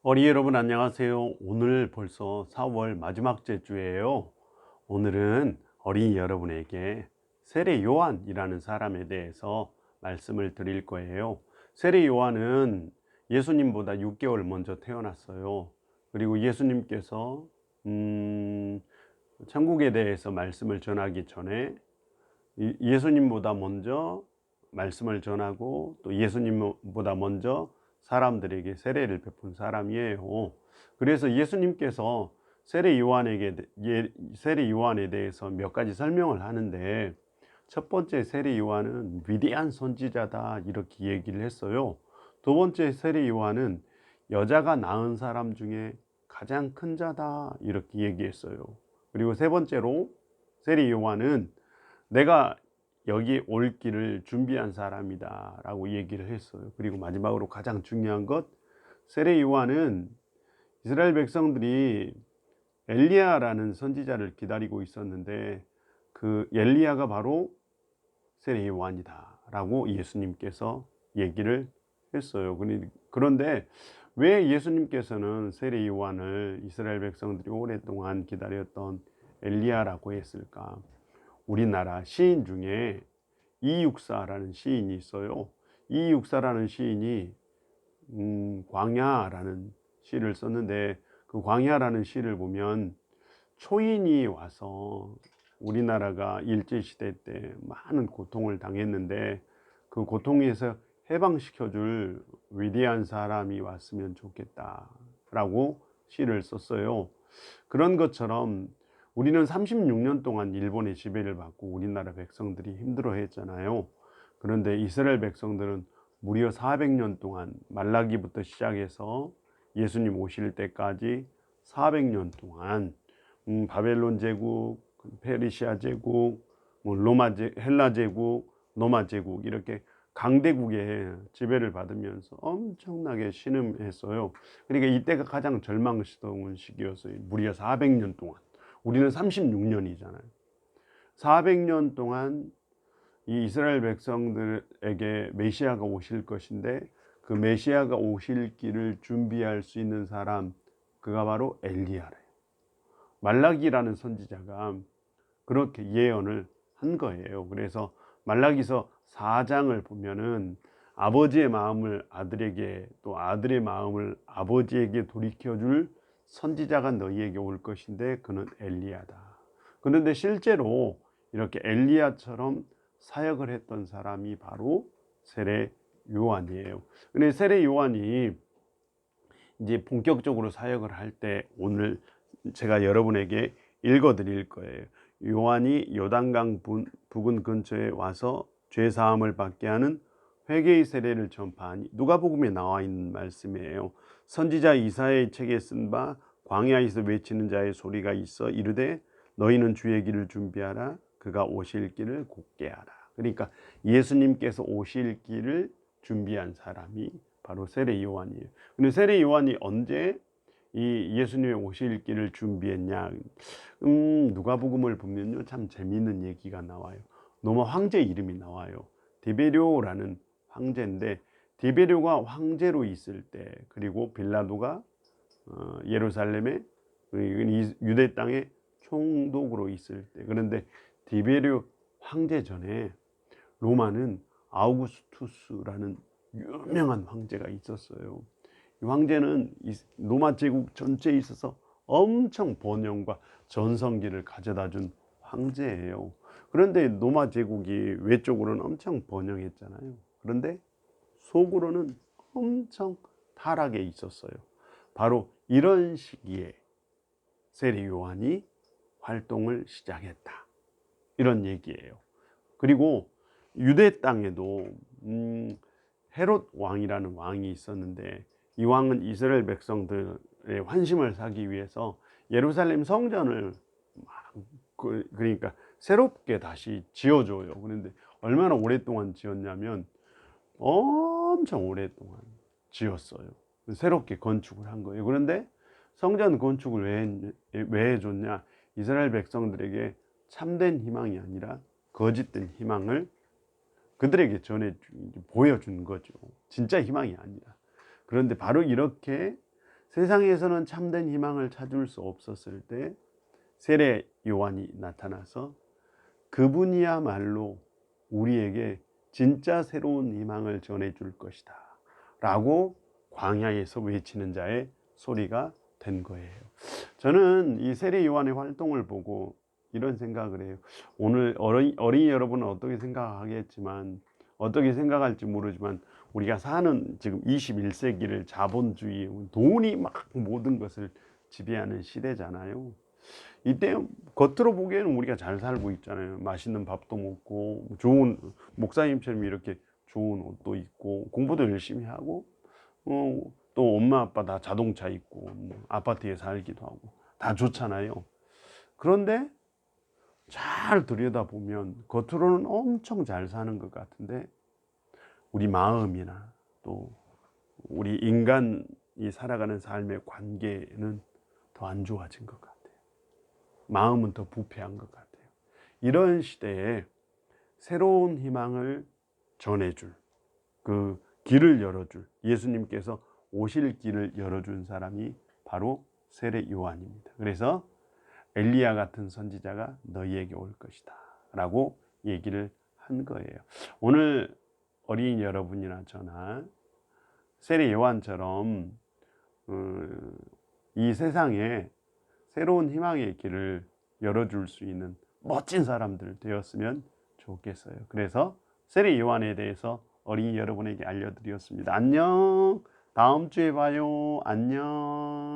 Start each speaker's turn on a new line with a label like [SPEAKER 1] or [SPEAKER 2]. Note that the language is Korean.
[SPEAKER 1] 어린이 여러분 안녕하세요. 오늘 벌써 4월 마지막째 주예요. 오늘은 어린이 여러분에게 세례 요한이라는 사람에 대해서 말씀을 드릴 거예요. 세례 요한은 예수님보다 6개월 먼저 태어났어요. 그리고 예수님께서 천국에 대해서 말씀을 전하기 전에 예수님보다 먼저 말씀을 전하고 또 예수님보다 먼저 사람들에게 세례를 베푼 사람이에요. 그래서 예수님께서 세례 요한에 대해서 몇 가지 설명을 하는데, 첫 번째 세례 요한은 위대한 선지자다 이렇게 얘기를 했어요. 두 번째 세례 요한은 여자가 낳은 사람 중에 가장 큰 자다 이렇게 얘기했어요. 그리고 세 번째로 세례 요한은 내가 여기 올 길을 준비한 사람이다 라고 얘기를 했어요. 그리고 마지막으로 가장 중요한 것, 세례 요한은 이스라엘 백성들이 엘리야라는 선지자를 기다리고 있었는데 그 엘리야가 바로 세례 요한이다 라고 예수님께서 얘기를 했어요. 그런데 왜 예수님께서는 세례 요한을 이스라엘 백성들이 오랫동안 기다렸던 엘리야라고 했을까? 우리나라 시인 중에 이육사라는 시인이 있어요. 이육사라는 시인이 광야라는 시를 썼는데, 그 광야라는 시를 보면 초인이 와서 우리나라가 일제시대 때 많은 고통을 당했는데 그 고통에서 해방시켜줄 위대한 사람이 왔으면 좋겠다라고 시를 썼어요. 그런 것처럼 우리는 36년 동안 일본의 지배를 받고 우리나라 백성들이 힘들어했잖아요. 그런데 이스라엘 백성들은 무려 400년 동안, 말라기부터 시작해서 예수님 오실 때까지 400년 동안 바벨론 제국, 페르시아 제국, 헬라 제국, 로마 제국 이렇게 강대국의 지배를 받으면서 엄청나게 신음했어요. 그러니까 이때가 가장 절망스러운 시기였어요. 무려 400년 동안. 우리는 36년이잖아요. 400년 동안 이 이스라엘 백성들에게 메시아가 오실 것인데, 그 메시아가 오실 길을 준비할 수 있는 사람, 그가 바로 엘리야래요. 말라기라는 선지자가 그렇게 예언을 한 거예요. 그래서 말라기서 4장을 보면은 아버지의 마음을 아들에게, 또 아들의 마음을 아버지에게 돌이켜줄 선지자가 너희에게 올 것인데 그는 엘리야다. 그런데 실제로 이렇게 엘리야처럼 사역을 했던 사람이 바로 세례 요한이에요. 근데 세례 요한이 이제 본격적으로 사역을 할 때 오늘 제가 여러분에게 읽어 드릴 거예요. 요한이 요단강 부근 근처에 와서 죄 사함을 받게 하는 회개의 세례를 전파하니, 누가복음에 나와 있는 말씀이에요. 선지자 이사야의 책에 쓴 바 광야에서 외치는 자의 소리가 있어 이르되 너희는 주의 길을 준비하라, 그가 오실 길을 곧게 하라. 그러니까 예수님께서 오실 길을 준비한 사람이 바로 세례 요한이에요. 근데 세례 요한이 언제 이 예수님의 오실 길을 준비했냐? 누가복음을 보면요, 참 재미있는 얘기가 나와요. 로마 황제 이름이 나와요. 디베료라는 황제인데, 디베료가 황제로 있을 때, 그리고 빌라도가 예루살렘에 유대 땅에 총독으로 있을 때, 그런데 디베료 황제 전에 로마는 아우구스투스라는 유명한 황제가 있었어요. 이 황제는 로마 제국 전체에 있어서 엄청 번영과 전성기를 가져다 준 황제예요. 그런데 로마 제국이 외적으로는 엄청 번영했잖아요. 그런데 속으로는 엄청 타락해 있었어요. 바로 이런 시기에 세례 요한이 활동을 시작했다, 이런 얘기예요. 그리고 유대 땅에도 헤롯 왕이라는 왕이 있었는데, 이 왕은 이스라엘 백성들의 환심을 사기 위해서 예루살렘 성전을 그러니까 새롭게 다시 지어줘요. 그런데 얼마나 오랫동안 지었냐면 엄청 오랫동안 지었어요. 새롭게 건축을 한 거예요. 그런데 성전 건축을 왜 해줬냐? 이스라엘 백성들에게 참된 희망이 아니라 거짓된 희망을 그들에게 보여준 거죠. 진짜 희망이 아니라. 그런데 바로 이렇게 세상에서는 참된 희망을 찾을 수 없었을 때 세례 요한이 나타나서 그분이야말로 우리에게 진짜 새로운 희망을 전해줄 것이다 라고 광야에서 외치는 자의 소리가 된 거예요. 저는 이 세례 요한의 활동을 보고 이런 생각을 해요. 오늘 어린이 여러분은 어떻게 생각하겠지만, 어떻게 생각할지 모르지만, 우리가 사는 지금 21세기를 자본주의, 돈이 막 모든 것을 지배하는 시대잖아요. 이때 겉으로 보기에는 우리가 잘 살고 있잖아요. 맛있는 밥도 먹고, 좋은 목사님처럼 이렇게 좋은 옷도 입고, 공부도 열심히 하고, 또 엄마 아빠 다 자동차 있고, 아파트에 살기도 하고 다 좋잖아요. 그런데 잘 들여다보면 겉으로는 엄청 잘 사는 것 같은데 우리 마음이나 또 우리 인간이 살아가는 삶의 관계는 더 안 좋아진 것 같아요. 마음은 더 부패한 것 같아요. 이런 시대에 새로운 희망을 전해줄, 그 길을 열어줄, 예수님께서 오실 길을 열어준 사람이 바로 세례 요한입니다. 그래서 엘리야 같은 선지자가 너희에게 올 것이다 라고 얘기를 한 거예요. 오늘 어린이 여러분이나 저나 세례 요한처럼 이 세상에 새로운 희망의 길을 열어줄 수 있는 멋진 사람들 되었으면 좋겠어요. 그래서 세례 요한에 대해서 어린이 여러분에게 알려드렸습니다. 안녕. 다음 주에 봐요. 안녕.